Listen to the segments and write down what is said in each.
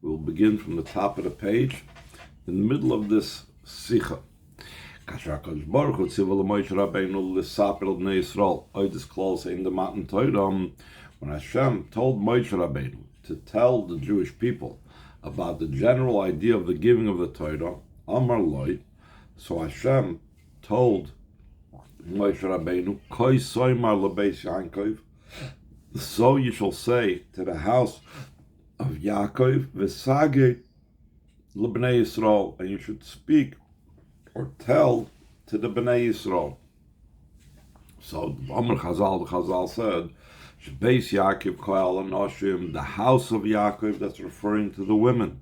We'll begin from the top of the page, in the middle of this Sicha. In the Matan Torah, when Hashem told Moshe Rabbeinu to tell the Jewish people about the general idea of the giving of the Torah, Amar Loi, so Hashem told Moshe Rabbeinu, Koi soymar lebeis Yaakov, so you shall say to the house of Yaakov, V'sage lebnei Yisrael, and you should speak or tell to the Bnei Yisrael. So the Chazal said, Beis Yaakov ko'al anoshim, the house of Yaakov, that's referring to the women.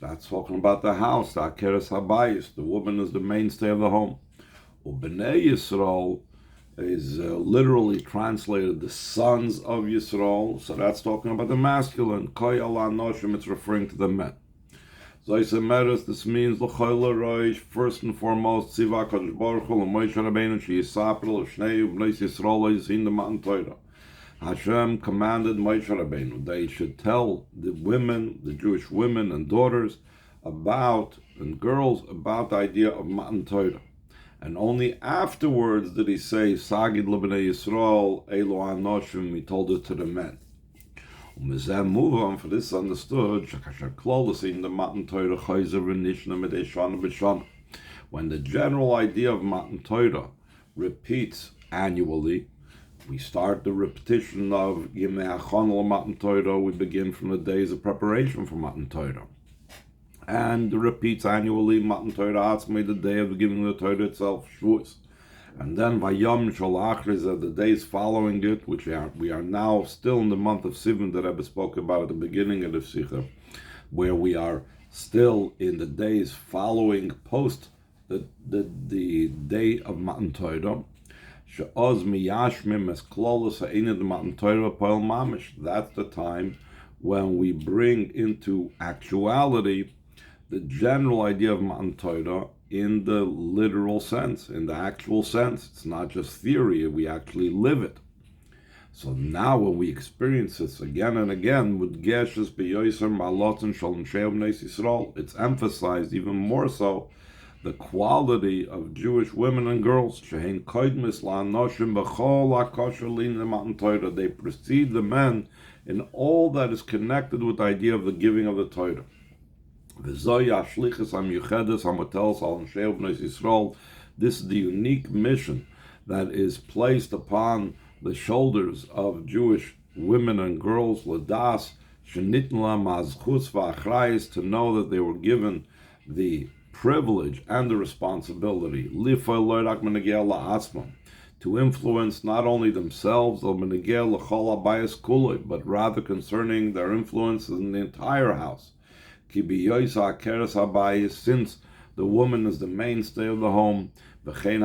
That's talking about the house, the Akeres Habayis. The woman is the mainstay of the home. Bnei Yisrael is literally translated the sons of Yisrael, so that's talking about the masculine. Ko'al anoshim, it's referring to the men. Zaysemeres, this means l'chayla roish, first and foremost, Siva Kadosh Baruch Hu, Moshe Rabbeinu, she'yisapel, Shnei Bnei Yisrael, in the Matan Torah. Hashem commanded Moshe Rabbeinu they should tell the women, the Jewish women and daughters and girls about the idea of Matan Torah. And only afterwards did he say, Sagid l'bnei Yisrael, Elo anoshim, he told it to the men. Move on, for this understood, in the Matan Torah, when the general idea of Matan Torah repeats annually, we start the repetition of Yemei Achonel Matan Torah. We begin from the days of preparation for Matan Torah, and it repeats annually Matan Torah Atzmei, the day of the giving of the Torah itself, Shavuos, and then Vayom Shalachriz, the days following it, which we are now still in the month of Sivan that Rebbe spoke about at the beginning of the Sicha, where we are still in the days following post the day of Matan Torah. That's the time when we bring into actuality the general idea of Matan Torah in the literal sense, in the actual sense. It's not just theory, we actually live it. So now when we experience this again and again, with Geshes B'Yoser Malot and Shalom She'em Neis Yisrael, it's emphasized even more so the quality of Jewish women and girls. Shehein koidmis la'anoshim b'chol ha'kosher lin Matan Torah. They precede the men in all that is connected with the idea of the giving of the Torah. V'zoy ha'shlichus ha'miyuchedes ha'moteles al Ansheil Bnei Yisrael. This is the unique mission that is placed upon the shoulders of Jewish women and girls, l'das shenitn la'am ha'zchus v'achrayis, to know that they were given the privilege and the responsibility to influence not only themselves, but rather concerning their influences in the entire house. Since the woman is the mainstay of the home, and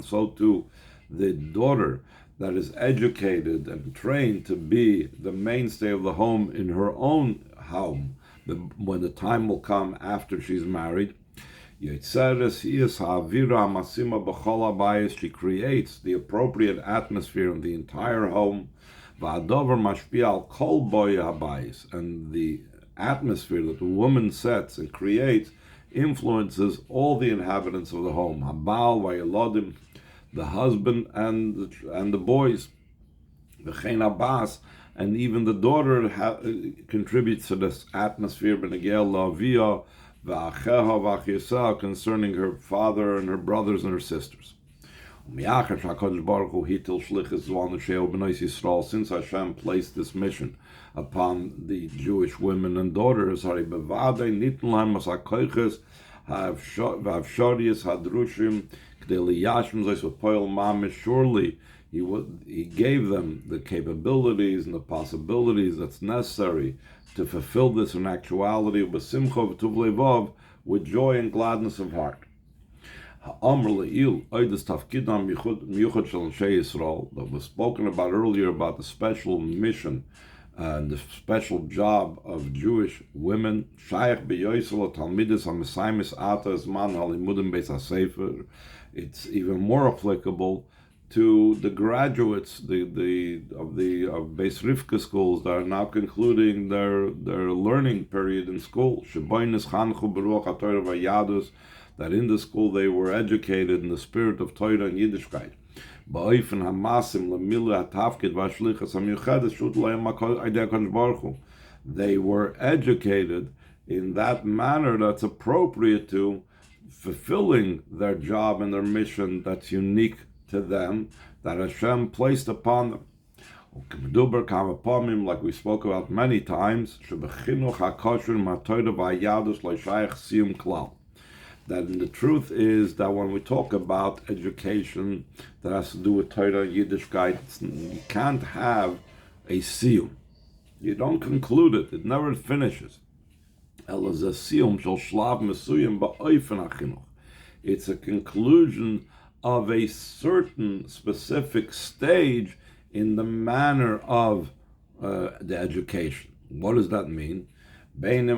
so too the daughter that is educated and trained to be the mainstay of the home in her own home, when the time will come after she's married. She creates the appropriate atmosphere in the entire home, and the atmosphere that the woman sets and creates influences all the inhabitants of the home, the husband and the boys, and even the daughter contributes to this atmosphere concerning her father and her brothers and her sisters. Since Hashem placed this mission upon the Jewish women and daughters, surely he gave them the capabilities and the possibilities that's necessary to fulfill this in actuality, with joy and gladness of heart. That was spoken about earlier, about the special mission and the special job of Jewish women. It's even more applicable to the graduates of Beis Rivkah schools that are now concluding their learning period in school. That in the school they were educated in the spirit of Torah and Yiddishkeit. They were educated in that manner that's appropriate to fulfilling their job and their mission that's unique to them, that Hashem placed upon them. Like we spoke about many times, that in the truth is that when we talk about education that has to do with Torah and Yiddishkeit, you can't have a siyum. You don't conclude it. It never finishes. It's a conclusion of a certain specific stage in the manner of the education. What does that mean? Whether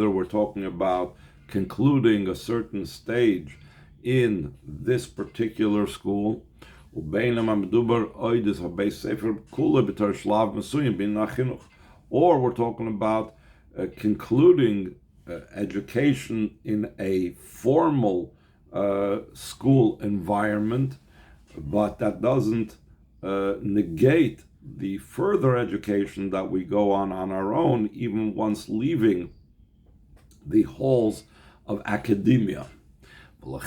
we're talking about concluding a certain stage in this particular school, or we're talking about concluding education in a formal school environment, but that doesn't negate the further education that we go on our own, even once leaving the halls of academia. Therefore,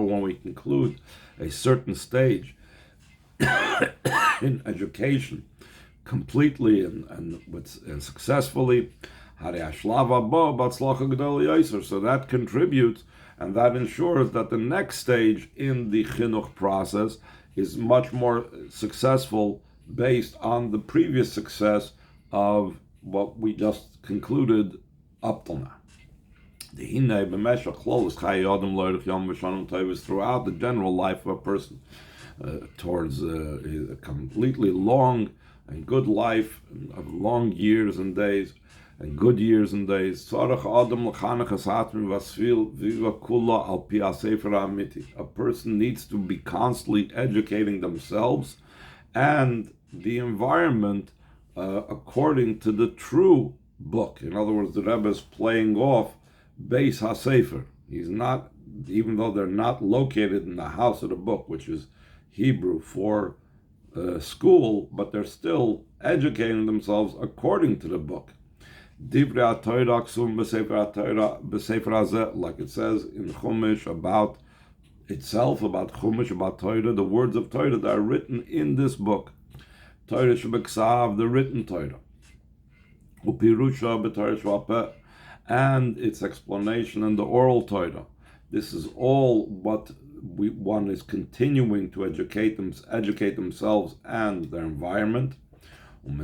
when we conclude a certain stage in education completely and successfully, so that contributes and that ensures that the next stage in the chinuch process is much more successful based on the previous success of what we just concluded up till now. Throughout the general life of a person, towards a completely long and good life of long years and days, and good years and days. A person needs to be constantly educating themselves and the environment according to the true book. In other words, the Rebbe is playing off Beis HaSefer. He's not, even though they're not located in the house of the book, which is Hebrew for school, but they're still educating themselves according to the book. Like it says in Chumash about itself, about Chumash, about Torah, the words of Torah that are written in this book. Torah Shebeksav, the written Torah. Upirusha b'Torah Shvapeh, and its explanation in the oral Torah. This is all what one is continuing to educate themselves and their environment. From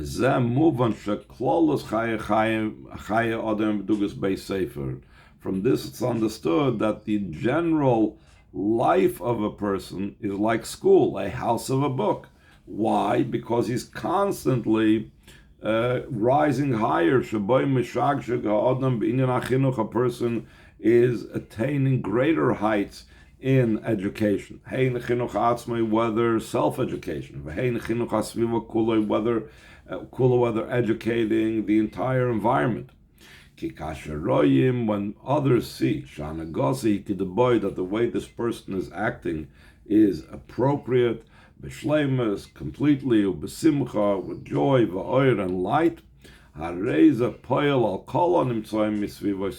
this it's understood that the general life of a person is like school, a house of a book. Why? Because he's constantly rising higher. A person is attaining greater heights in education. Whether self-education, whether educating the entire environment. When others see that the way this person is acting is appropriate, completely, with joy, and light, so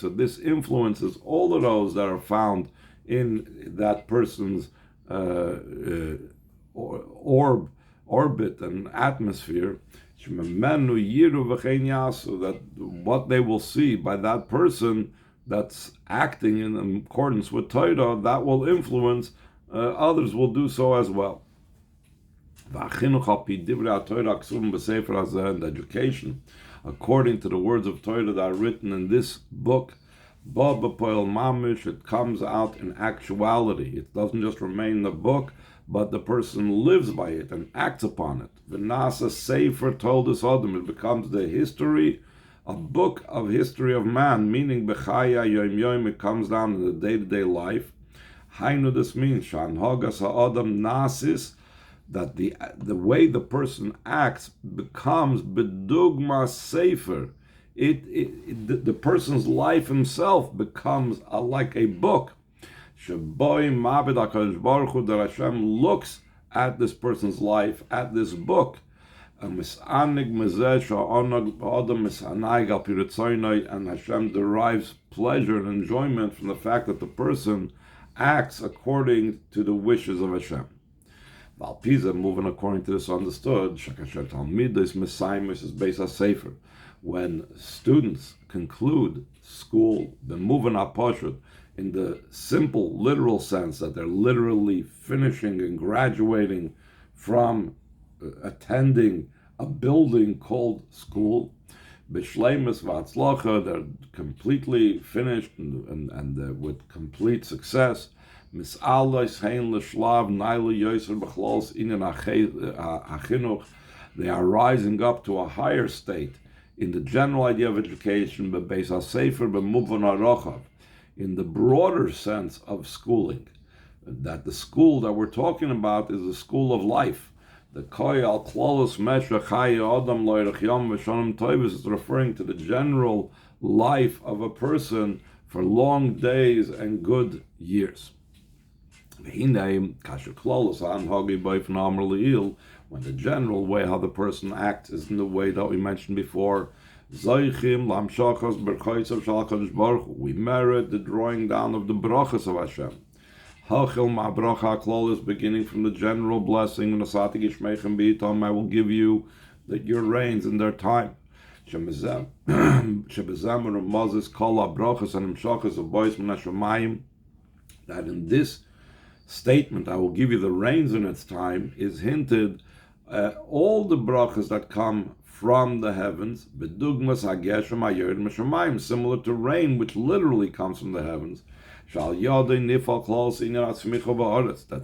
this influences all of those that are found in that person's orbit and atmosphere, that what they will see by that person that's acting in accordance with Torah, that will influence others will do so as well. And education, according to the words of Torah that are written in this book, it comes out in actuality. It doesn't just remain in the book, but the person lives by it and acts upon it. V'nasa sefer told us Adam. It becomes the history a book of history of man, meaning Bechaya Yom Yom, it comes down in the day-to-day life. Hainu, this means Shanhogas Ha'adam Nasis, that the way the person acts becomes Bedugma Sefer. The person's life himself becomes like a book. Sheboy Mabed HaKadosh Baruch Hu, that Hashem looks at this person's life, at this book. And Hashem derives pleasure and enjoyment from the fact that the person acts according to the wishes of Hashem. Valpiza, moving according to this understood, Shakasher Talmidis Messimus is Beis HaSefer. When students conclude school, the moving aposhut, in the simple, literal sense that they're literally finishing and graduating from attending a building called school, B'shleimus v'atzlacha, they're completely finished and with complete success. Mis'alais hein l'shlav naila yoser b'chlos inyan achinuch, they are rising up to a higher state in the general idea of education, b'beis hasefer b'muvan harochav, in the broader sense of schooling. That the school that we're talking about is the school of life. The Koy al Klolos Meshach Chaya Adam Loyrach Yom V'Shonim Toivus is referring to the general life of a person for long days and good years. When the general way how the person acts is in the way that we mentioned before, we merit the drawing down of the brachas of Hashem. Hachil ma'bracha klol is beginning from the general blessing. I will give you your rains in their time. That in this statement, I will give you the rains in its time, is hinted all the brachas that come from the heavens, similar to rain, which literally comes from the heavens. That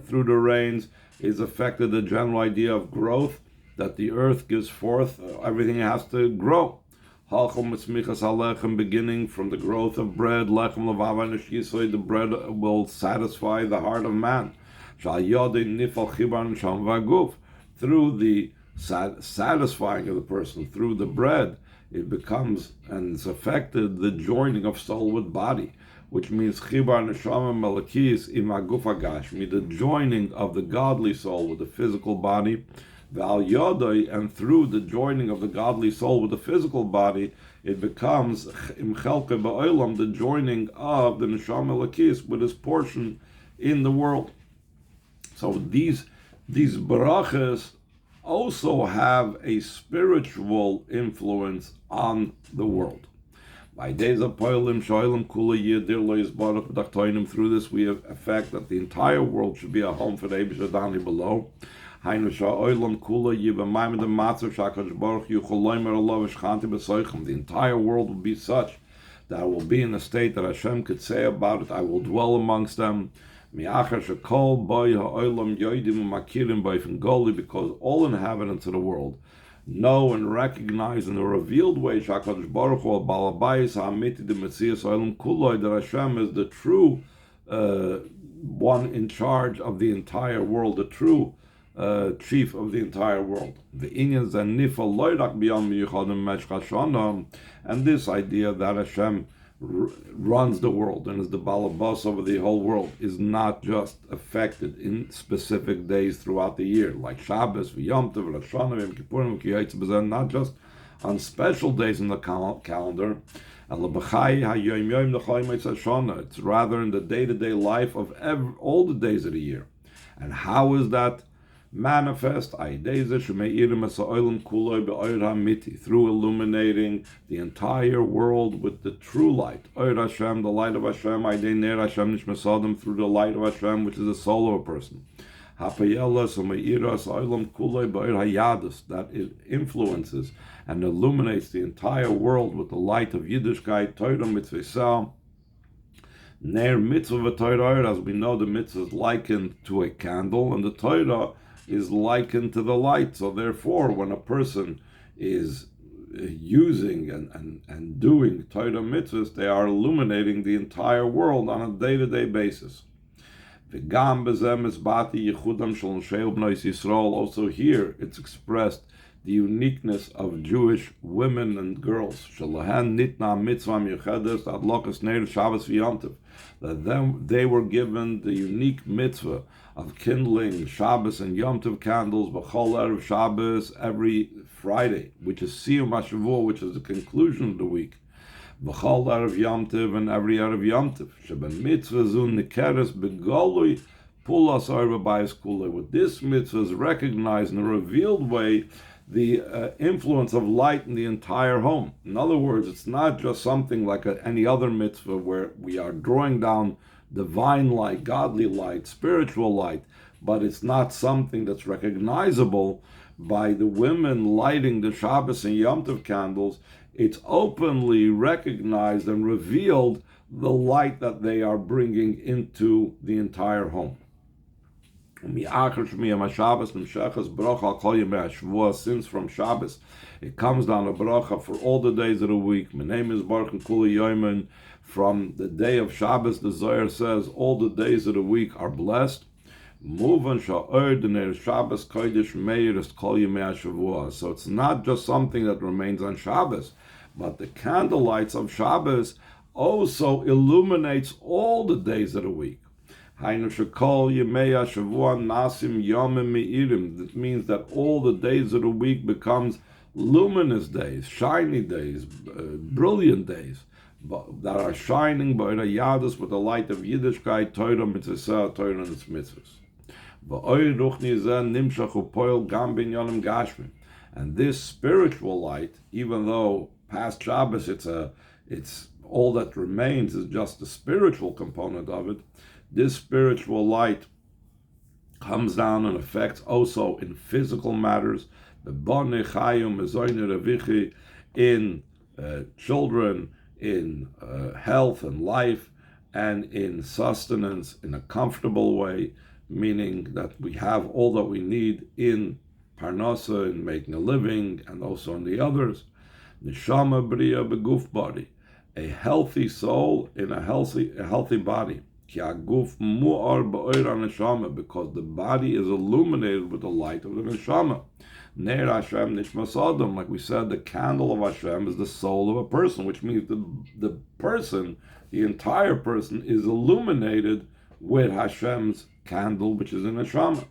through the rains is affected the general idea of growth, that the earth gives forth, everything has to grow. Beginning from the growth of bread, the bread will satisfy the heart of man. Through the satisfying of the person, through the bread, it becomes, and it's affected, the joining of soul with body, which means chibar neshama malakis imaguf agashmi, the joining of the godly soul with the physical body, val yodai, and through the joining of the godly soul with the physical body, it becomes imchelke ba'olam, the joining of the neshama malakis with his portion in the world. So these barachas also have a spiritual influence on the world. By days of Poilim, Shoilim, Kula, Yedir, Lois, Baruch, Dachtoinim, through this we affect that the entire world should be a home for the Eibush Adani below. Hainu Sha'oilim, Kula, Yibamaim, the Matzah, Shakash, Baruch, Yucholoimer, Allah, Shchanti, Besoichem. The entire world will be such that I will be in a state that Hashem could say about it, I will dwell amongst them. Because all inhabitants of the world know and recognize in a revealed way that Hashem is the true one in charge of the entire world, the true chief of the entire world. And this idea that Hashem runs the world and is the balabas over the whole world is not just affected in specific days throughout the year, like Shabbos, Yom Tov, Rosh Hashanah, Yom Kippurim, Kiyyatz B'Zeh, not just on special days in the calendar. It's rather in the day-to-day life of all the days of the year. And how is that manifest? Through illuminating the entire world with the true light. The light of Hashem, through the light of Hashem, which is the soul of a person. That it influences and illuminates the entire world with the light of Yiddishkeit, Torah mitzvah. Ner mitzvah v'Torah, as we know, the mitzvah is likened to a candle, and the Torah is likened to the light. So therefore, when a person is using and doing Torah mitzvahs, they are illuminating the entire world on a day-to-day basis. Also here, it's expressed the uniqueness of Jewish women and girls. That they were given the unique mitzvah of kindling Shabbos and Yom Tov candles, b'chol erev Shabbos, every Friday, which is Siyum HaShavua, which is the conclusion of the week. B'chol erev Yom Tov, and every erev Yom Tov. Sheben mitzvah zun nikeres begolui pulas arba bayis kulei. With this mitzvah is recognized in a revealed way the influence of light in the entire home. In other words, it's not just something like any other mitzvah where we are drawing down divine light, godly light, spiritual light, but it's not something that's recognizable by the women lighting the Shabbos and Yom Tov candles. It's openly recognized and revealed the light that they are bringing into the entire home. Since from Shabbos it comes down a bracha for all the days of the week. My name is Baruch and Kula Yomen. From the day of Shabbos, the Zohar says all the days of the week are blessed. So it's not just something that remains on Shabbos, but the candlelights of Shabbos also illuminates all the days of the week. That means that all the days of the week becomes luminous days, shiny days, brilliant days, that are shining by the Yadus with the light of Yiddishkeit, Torah, Mitzvah, Torah, and its mitzvahs. And this spiritual light, even though past Shabbos it's all that remains is just the spiritual component of it, this spiritual light comes down and affects also in physical matters, in children, in health and life, and in sustenance in a comfortable way, meaning that we have all that we need in parnasa, in making a living, and also in the others. Neshama bria beguf body, a healthy soul in a healthy body. Because the body is illuminated with the light of the neshama. Ner Hashem nishmas adam, like we said, the candle of Hashem is the soul of a person, which means the person, the entire person, is illuminated with Hashem's candle, which is in neshama.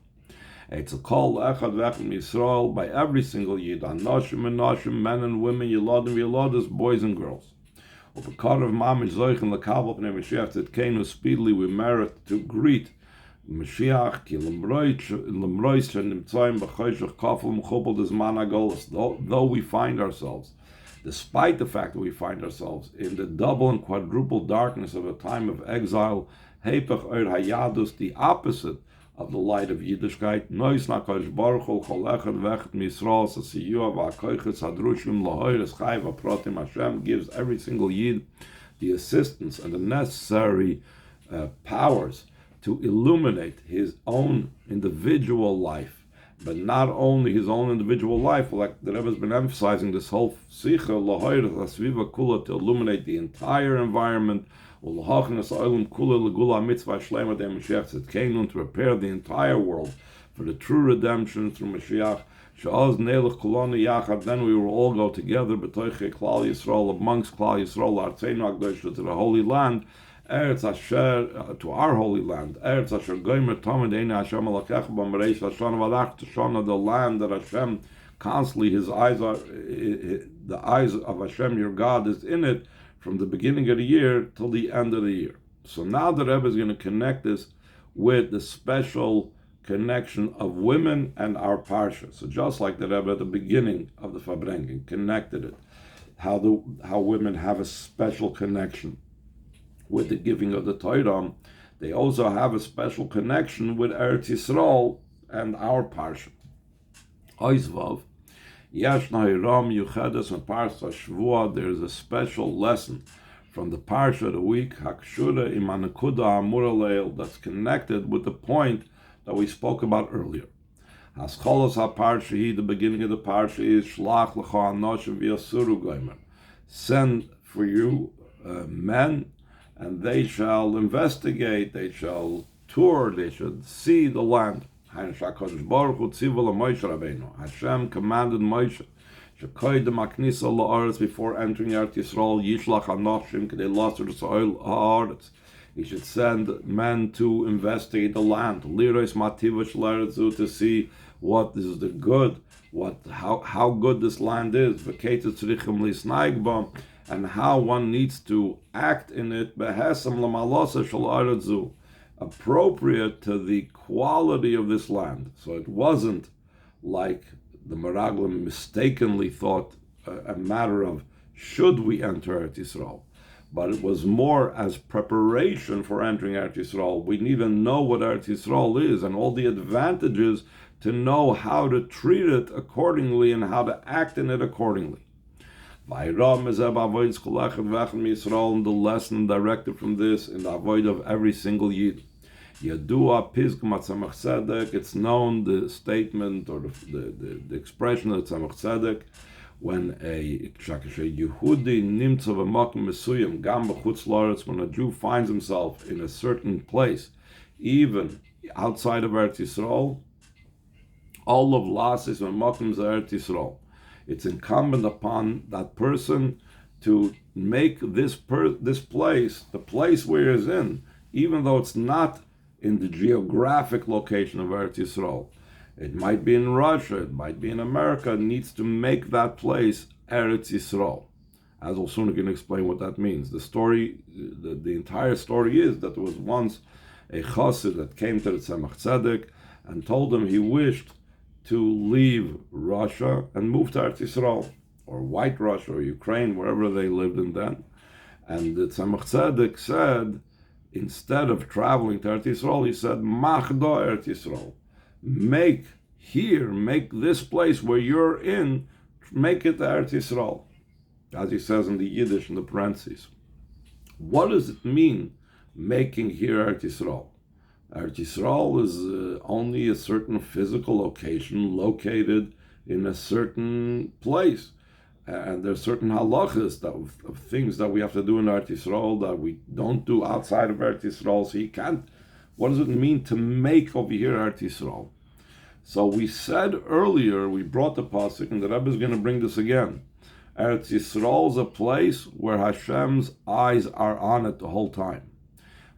It's a call echad v'echad Yisrael by every single yid, anoshim and noshim, men and women, yiladim yiladas, boys and girls. Because of Mamish Zoich the Kabbalah Pnei Moshiach that came speedily, we merit to greet Moshiach ki lemrois shenimtzoyim b'choshech kafel mechupel d'zman hagolos. Though we find ourselves, despite the fact that we find ourselves in the double and quadruple darkness of a time of exile, heipach oir hayadus, the opposite of the light of Yiddishkeit, nois nakadosh baruch hu chol echad v'echad Yisrael sasiyua v'akoiches hadrushim lahoyres chai v'protim. Hashem gives every single yid the assistance and the necessary powers to illuminate his own individual life, but not only his own individual life, like the Rebbe has been emphasizing this whole Sicha lahoyres asviva kula, to illuminate the entire environment, to prepare the entire world for the true redemption through Moshiach. Then we will all go together amongst Klal Yisrael, to the Holy Land, to our Holy Land, the land that Hashem constantly, the eyes of Hashem, your God, is in it, from the beginning of the year till the end of the year. So now the Rebbe is going to connect this with the special connection of women and our parsha. So just like the Rebbe at the beginning of the Farbrengen connected it, how women have a special connection with the giving of the Torah, they also have a special connection with Eretz Yisrael and our parsha. Oizvav. Yashna Hiram Yuchedes and Parsha Shvua. There is a special lesson from the Parsha of the week, Hakshura Imanakuda Amura Leil, that's connected with the point that we spoke about earlier. Hascholos HaParsha, the beginning of the Parsha is Shlach L'cha Anoshim V'yasuru Gomer. Send for you men, and they shall investigate, they shall tour, they should see the land. Hashem commanded Moshe, before entering Eretz Yisrael, Yishlach Anoshim K'dei Lasser Haaretz. He should send men to investigate the land, Liros Mativash L'Eretzu, to see what is the good, how good this land is, and how one needs to act in it, appropriate to the quality of this land. So it wasn't like the Meraglim mistakenly thought a matter of should we enter Eretz Yisrael, but it was more as preparation for entering Eretz Yisrael. We need to know what Eretz Yisrael is and all the advantages to know how to treat it accordingly and how to act in it accordingly. And the lesson directed from this in the avoid of every single Yid. It's known, the statement or the expression of Tzemach Tzedek, when a when a Jew finds himself in a certain place, even outside of Eretz Yisrael, all of lasis and makim Eretz Yisrael, it's incumbent upon that person to make this place, the place where he is in, even though it's not in the geographic location of Eretz Yisrael. It might be in Russia, it might be in America, it needs to make that place Eretz Yisrael. As we'll soon can explain what that means. The story, the entire story is that there was once a chassid that came to the Tzemach Tzedek and told him he wished to leave Russia and move to Eretz Yisrael, or White Russia, or Ukraine, wherever they lived in then. And the Tzemach Tzedek said, instead of traveling to Eretz Yisrael, he said, Machdo Eretz Yisrael. Make this place where you're in, make it Eretz Yisrael. As he says in the Yiddish, in the parentheses. What does it mean, making here Eretz Yisrael? Eretz Yisrael is only a certain physical location located in a certain place. And there's certain halachas of things that we have to do in Eretz Yisrael that we don't do outside of Eretz Yisrael. So you can't. What does it mean to make over here Eretz Yisrael? So we said earlier, we brought the pasuk, and the Rebbe is going to bring this again. Eretz Yisrael is a place where Hashem's eyes are on it the whole time.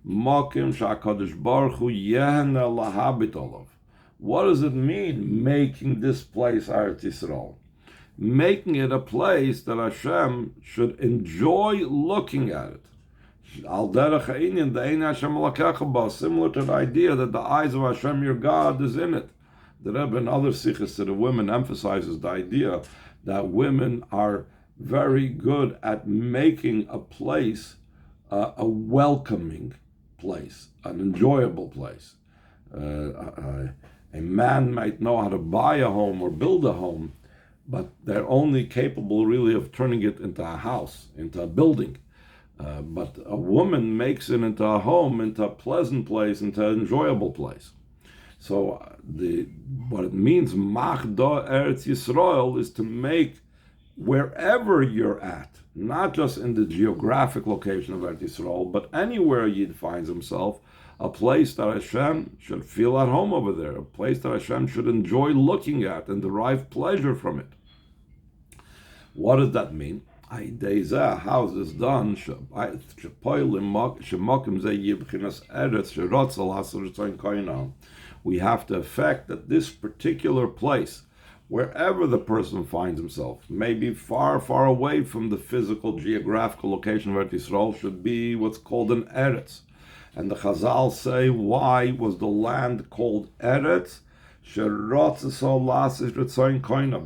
Makim sha'akadosh baruch hu yehna lahabit olav. What does it mean, making this place Eretz Yisrael? Making it a place that Hashem should enjoy looking at it. Similar to the idea that the eyes of Hashem, your God, is in it. The Rebbe in other sichas to the women emphasizes the idea that women are very good at making a place a welcoming place, an enjoyable place. A man might know how to buy a home or build a home, but they're only capable really of turning it into a house, into a building. But a woman makes it into a home, into a pleasant place, into an enjoyable place. So what it means, Machda Eretz Yisrael, is to make wherever you're at, not just in the geographic location of Eretz Yisrael, but anywhere Yid finds himself, a place that Hashem should feel at home over there, a place that Hashem should enjoy looking at and derive pleasure from it. What does that mean? How is this done? We have to affect that this particular place, wherever the person finds himself, maybe far, far away from the physical, geographical location of Eretz Yisrael, should be what's called an Eretz. And the Chazal say, why was the land called Eretz?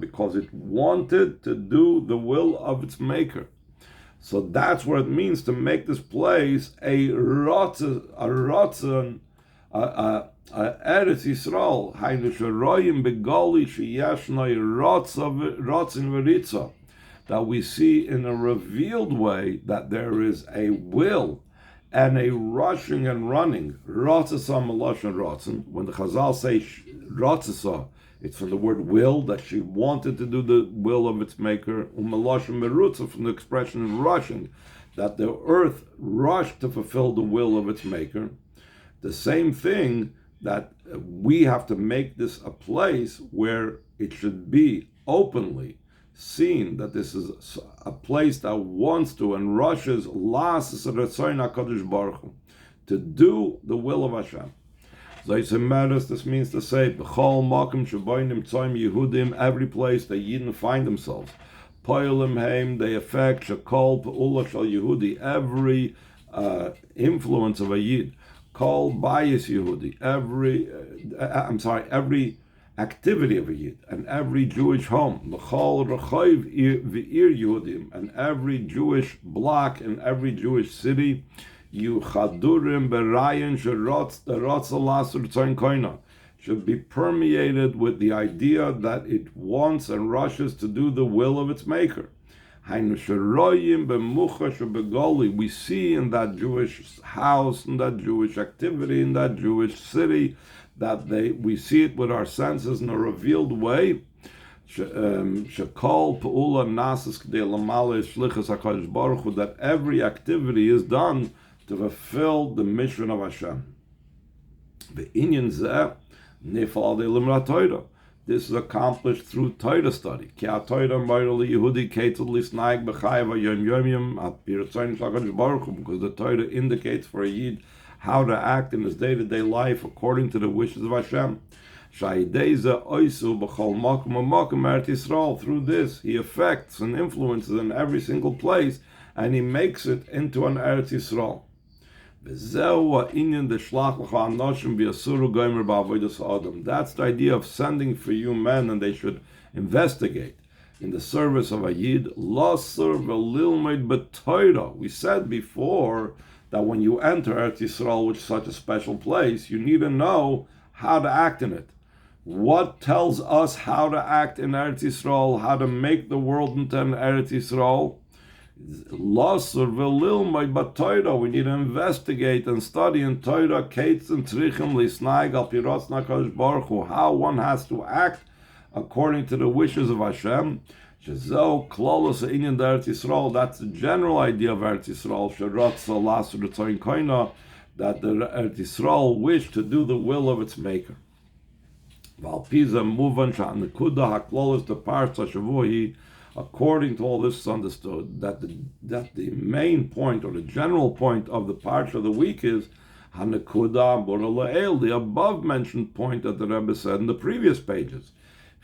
Because it wanted to do the will of its maker. So that's what it means to make this place a Eretz Yisrael. That we see in a revealed way that there is a will and a rushing and running. When the Chazal say Ratzasa, It's from the word will, that she wanted to do the will of its maker. Umeloshem merutza, from the expression in rushing, that the earth rushed to fulfill the will of its maker. The same thing, that we have to make this a place where it should be openly seen that this is a place that wants to and rushes to do the will of Hashem. This means to say, every place that Yidden find themselves, they affect every influence of a Yid, called bias Yehudi, every activity of a Yid, and every Jewish home, and every Jewish block and every Jewish city, should be permeated with the idea that it wants and rushes to do the will of its maker. We see in that Jewish house, in that Jewish activity, in that Jewish city, that we see it with our senses in a revealed way. That every activity is done to fulfill the mission of Hashem. This is accomplished through Torah study. Because the Torah indicates for a Yid how to act in his day-to-day life according to the wishes of Hashem. Through this, he affects and influences in every single place, and he makes it into an Eretz Yisrael. That's the idea of sending for you men, and they should investigate in the service of a Yid. We said before that when you enter Eretz Yisrael, which is such a special place, you need to know how to act in it. What tells us how to act in Eretz Yisrael, how to make the world into an Eretz Yisrael? We need to investigate and study in Torah how one has to act according to the wishes of Hashem. That's the general idea of Eretz Yisrael, that the Eretz Yisrael wish to do the will of its maker. According to all this, is understood that the main point, or the general point of the parsha of the week is Hanekuda Boralael, the above mentioned point that the Rebbe said in the previous pages.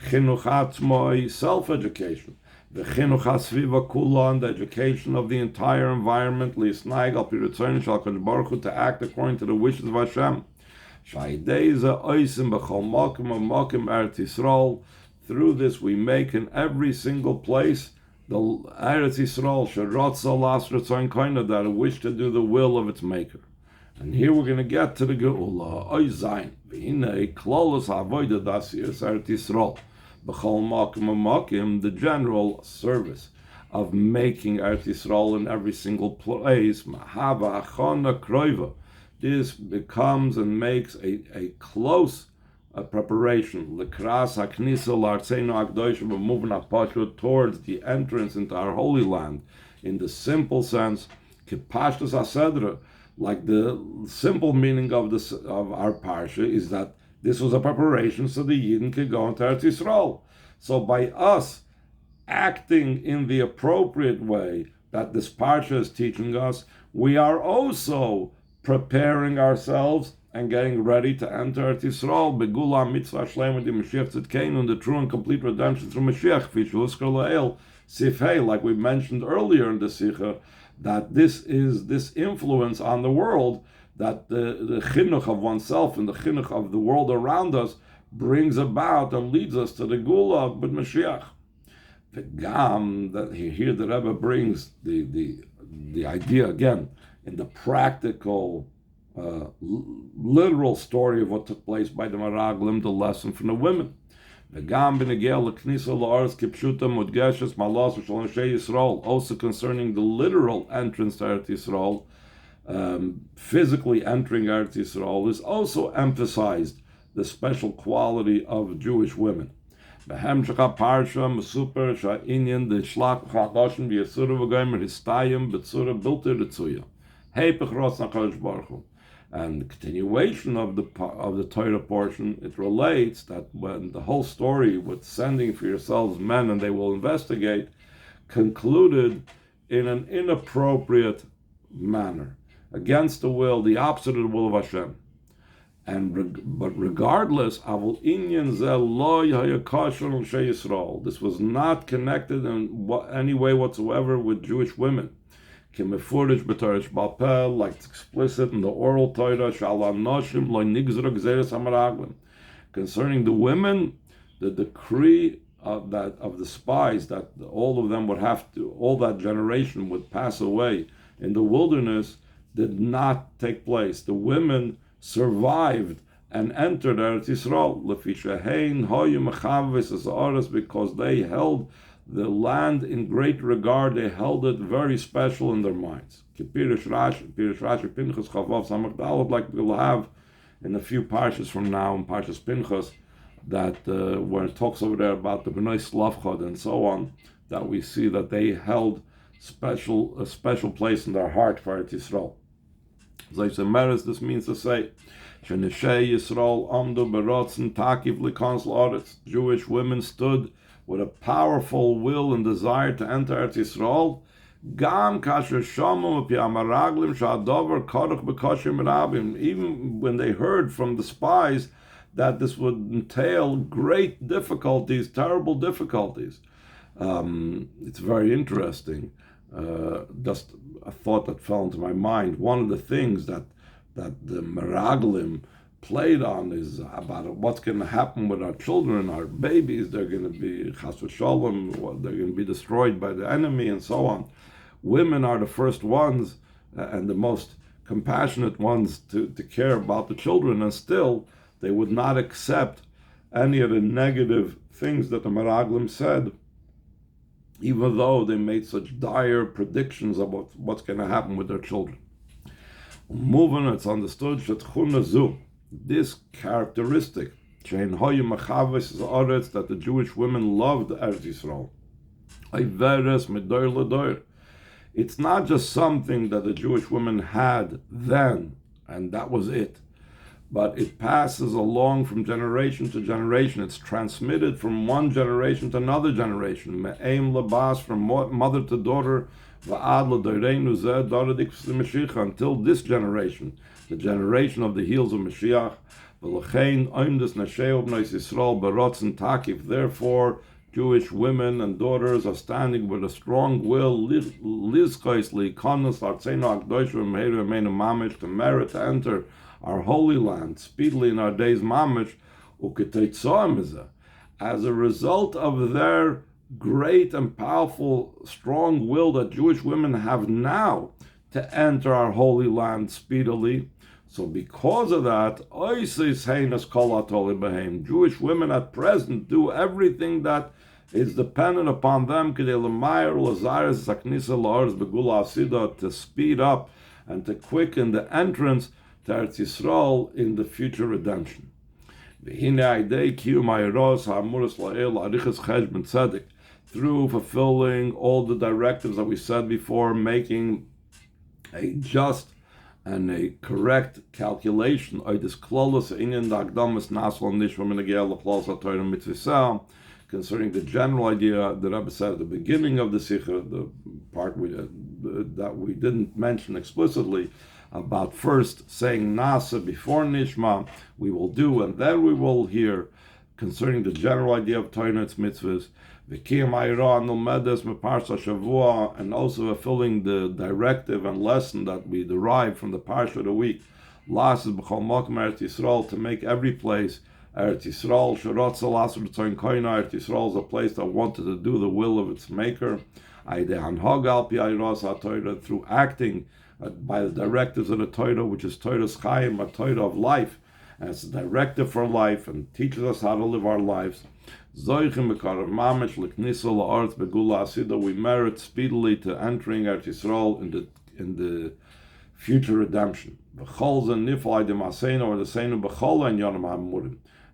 Chinuch Atzmoi, self-education. The Chinuch HaSviva Kulan, the education of the entire environment, Lisnaig al Piritzoin Shal Kadosh Baruch Hu, to act according to the wishes of Hashem. Shaideza Oisim B'chol Mokim Mokim Eretz Yisrael. Through this, we make in every single place the Eretz Yisrael that wish to do the will of its maker. And here we're going to get to the Geulah. The general service of making Eretz Yisrael in every single place. This becomes and makes a close preparation, lekras haknisa l'artzeinu hakdosh, we're moving towards the entrance into our holy land, in the simple sense, kipashtus hasedra, like the simple meaning of our parsha is that this was a preparation so the Yidden could go into Eretz Yisrael. So by us acting in the appropriate way that this parsha is teaching us, we are also preparing ourselves and getting ready to enter Eretz Yisrael, Geulah mitzvah shlema di Moshiach tzidkeinu, the true and complete redemption through Moshiach, like we mentioned earlier in the Sicha, that this is this influence on the world, that the chinuch of oneself and the chinuch of the world around us brings about and leads us to the Geulah with Moshiach. That here the Rebbe brings the idea again in the practical, literal story of what took place by the Meraglim, the lesson from the women. Also concerning the literal entrance to Eretz Yisrael, physically entering Eretz Yisrael, is also emphasized the special quality of Jewish women. Behemshach parsha mesuper sha'inyan the shlach chadashim v'yasura v'goymer histayim b'tzura bilter retzuya. Heipech ros nakadosh baruch hu. And the continuation of the Torah portion, it relates that when the whole story with sending for yourselves men and they will investigate concluded in an inappropriate manner, against the will, the opposite of the will of Hashem. But regardless, this was not connected in any way whatsoever with Jewish women. Like it's explicit in the oral Torah, concerning the women, the decree of the spies that all of them would have to, all that generation would pass away in the wilderness, did not take place. The women survived and entered Eretz Yisrael because they held the land in great regard. They held it very special in their minds. Like we'll have in a few parshas from now, in Parshas Pinchas, that where it talks over there about the Bnei Slavchad and so on, that we see that they held a special place in their heart for Eretz Yisrael. This means to say, Jewish women stood with a powerful will and desire to enter Eretz Yisrael, even when they heard from the spies that this would entail great difficulties, terrible difficulties. It's very interesting. Just a thought that fell into my mind. One of the things that the Meraglim played on is about what's going to happen with our children, our babies. They're going to be chas v'shalom, they're going to be destroyed by the enemy, and so on. Women are the first ones and the most compassionate ones to care about the children, and still they would not accept any of the negative things that the Meraglim said, even though they made such dire predictions about what's going to happen with their children. Moving, it's understood that this characteristic that the Jewish women loved Eretz Yisrael. It's not just something that the Jewish women had then, and that was it, but it passes along from generation to generation. It's transmitted from one generation to another generation, me'em labas, from mother to daughter, until this generation, the generation of the heels of Moshiach. Therefore, Jewish women and daughters are standing with a strong will to merit to enter our holy land speedily in our days mamish. As a result of their great and powerful, strong will that Jewish women have now to enter our holy land speedily. So because of that, Jewish women at present do everything that is dependent upon them to speed up and to quicken the entrance to Eretz Yisrael in the future redemption. Through fulfilling all the directives that we said before, making a just and a correct calculation concerning the general idea the Rebbe said at the beginning of the Sicha, the part that we didn't mention explicitly, about first saying Nasa before Nishma, we will do, and then we will hear concerning the general idea of Torah and its mitzvahs, and also fulfilling the directive and lesson that we derive from the Parsha of the week, to make every place Eretz Yisrael. Eretz Yisrael is a place that wanted to do the will of its maker, through acting by the directives of the Torah, which is Torah's Chaim, a Torah of life, and it's a directive for life and teaches us how to live our lives. We merit speedily to entering Eretz Yisrael in the future redemption.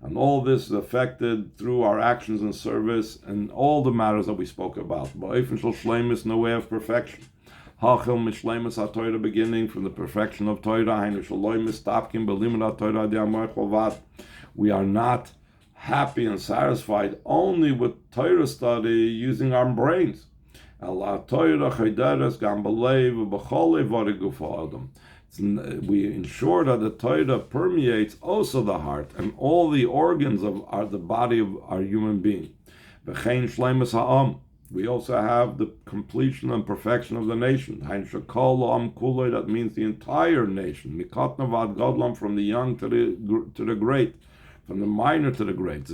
And all this is affected through our actions and service and all the matters that we spoke about. In the way of perfection. Beginning from the perfection of Torah. We are not happy and satisfied only with Torah study using our brains. We ensure that the Torah permeates also the heart and all the organs of the body of our human being. We also have the completion and perfection of the nation. That means the entire nation. From the young to the great, from the minor to the great.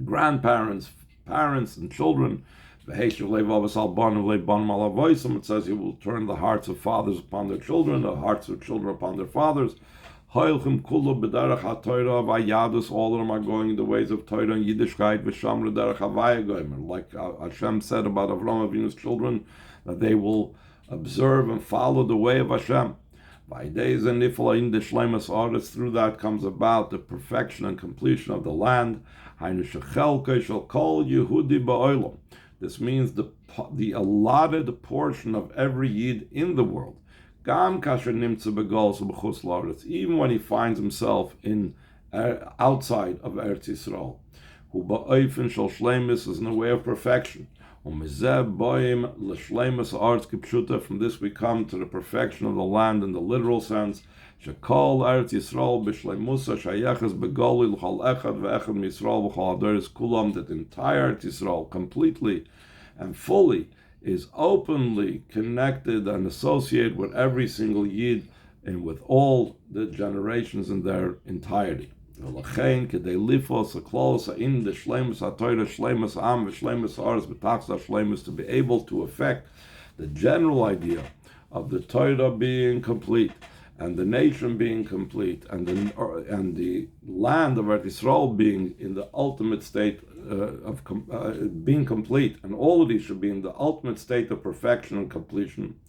Grandparents, parents, and children. It says he will turn the hearts of fathers upon their children, the hearts of children upon their fathers. All of them are going in the ways of Torah and Yiddishkeit, like Hashem said about Avraham Avinu's children, that they will observe and follow the way of Hashem. Through that comes about the perfection and completion of the land. This means the allotted portion of every Yid in the world. Even when he finds himself in outside of Eretz Yisrael. Is in the way of perfection. From this we come to the perfection of the land in the literal sense. That the entire Eretz Yisrael completely and fully is openly connected and associated with every single Yid and with all the generations in their entirety. To be able to affect the general idea of the Torah being complete and the nation being complete and the land of Eretz Yisrael being in the ultimate state of being complete, and all of these should be in the ultimate state of perfection and completion.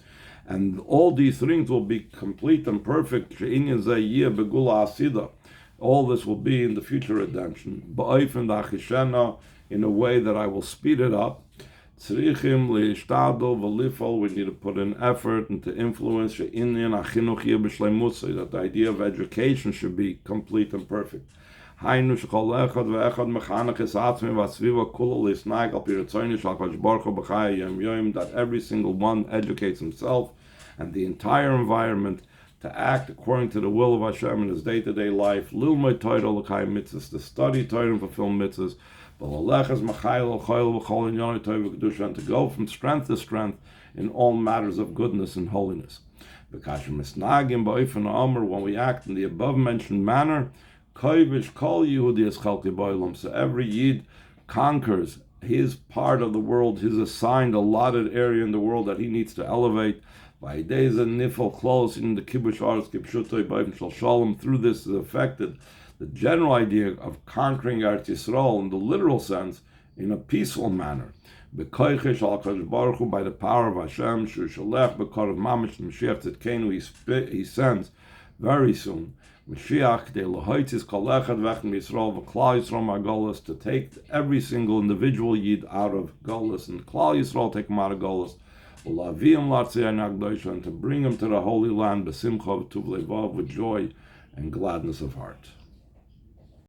And all these things will be complete and perfect. All this will be in the future redemption. In a way that I will speed it up. We need to put in effort and to influence that the idea of education should be complete and perfect. That every single one educates himself and the entire environment to act according to the will of Hashem in his day-to-day life. To study Torah and fulfill mitzvahs. And to go from strength to strength in all matters of goodness and holiness. When we act in the above-mentioned manner, so every Yid conquers his part of the world, his assigned, allotted area in the world that he needs to elevate. By days and nifel close in the kibush arts kipshutoi b'ayim shel shalom. Through this is affected the general idea of conquering Eretz Yisrael in the literal sense in a peaceful manner. By the power of Hashem, Shu Shalech b'kor of Mamish Moshiach Tzidkenu, he sends very soon Moshiach de Lahoitzis Kol Echad V'Echad Yisrael V'Klal Yisrael Ma'Golas, to take every single individual Yid out of Golas, and Klal Yisrael take him out of Golas. And to bring him to the Holy Land, b'simcha v'tuv levav, with joy and gladness of heart.